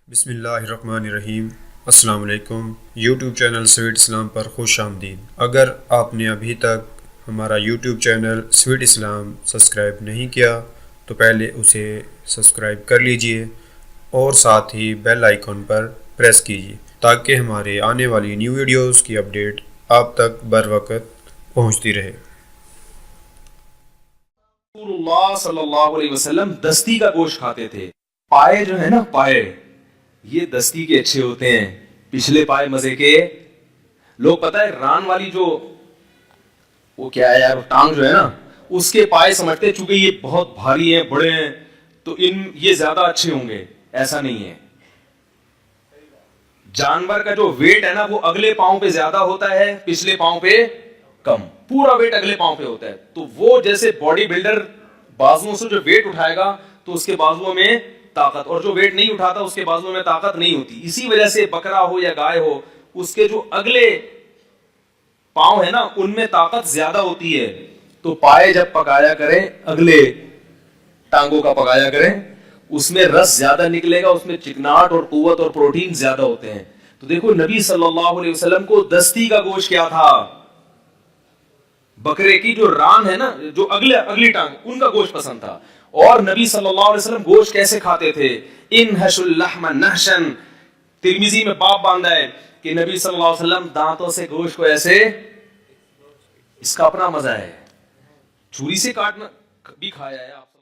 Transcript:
بسم اللہ الرحمن الرحیم۔ السلام علیکم۔ یوٹیوب چینل سویٹ اسلام پر خوش آمدید۔ اگر آپ نے ابھی تک ہمارا یوٹیوب چینل سویٹ اسلام سبسکرائب نہیں کیا تو پہلے اسے سبسکرائب کر لیجئے اور ساتھ ہی بیل آئیکن پر پریس کیجئے تاکہ ہمارے آنے والی نیو ویڈیوز کی اپڈیٹ آپ تک بر وقت پہنچتی رہے۔ رسول اللہ صلی اللہ علیہ وسلم دستی کا گوشت کھاتے تھے۔ پائے جو ہے نا، پائے یہ دستی کے اچھے ہوتے ہیں، پچھلے پائے مزے کے۔ لوگ پتہ ہے ران والی جو وہ کیا ہے یار، ٹانگ جو ہے نا، اس کے پائے سمجھتے ہیں چونکہ یہ بہت بھاری ہیں، بڑے ہیں، تو یہ زیادہ اچھے ہوں گے۔ ایسا نہیں ہے۔ جانور کا جو ویٹ ہے نا، وہ اگلے پاؤں پہ زیادہ ہوتا ہے، پچھلے پاؤں پہ کم۔ پورا ویٹ اگلے پاؤں پہ ہوتا ہے۔ تو وہ جیسے باڈی بلڈر بازوؤں سے جو ویٹ اٹھائے گا تو اس کے بازوؤں میں طاقت، اور جو ویٹ نہیں اٹھاتا اس کے بازوؤں میں طاقت نہیں ہوتی۔ اسی وجہ سے بکرا ہو یا گائے ہو، اس کے جو اگلے پاؤں ہے نا، ان میں طاقت زیادہ ہوتی ہے۔ تو پائے جب پکایا کریں، اگلے ٹانگوں کا پکایا کریں، اس میں رس زیادہ نکلے گا، اس میں چکناٹ اور قوت اور پروٹین زیادہ ہوتے ہیں۔ تو دیکھو نبی صلی اللہ علیہ وسلم کو دستی کا گوشت کیا تھا؟ بکرے کی جو ران ہے نا، جو اگلی ٹانگ، ان کا گوشت پسند تھا۔ اور نبی صلی اللہ علیہ وسلم گوشت کیسے کھاتے تھے؟ انحش اللحم نحشن، ترمذی میں باب باندھا ہے کہ نبی صلی اللہ علیہ وسلم دانتوں سے گوشت کو ایسے، اس کا اپنا مزہ ہے، چھری سے کاٹنا بھی کھایا ہے آپ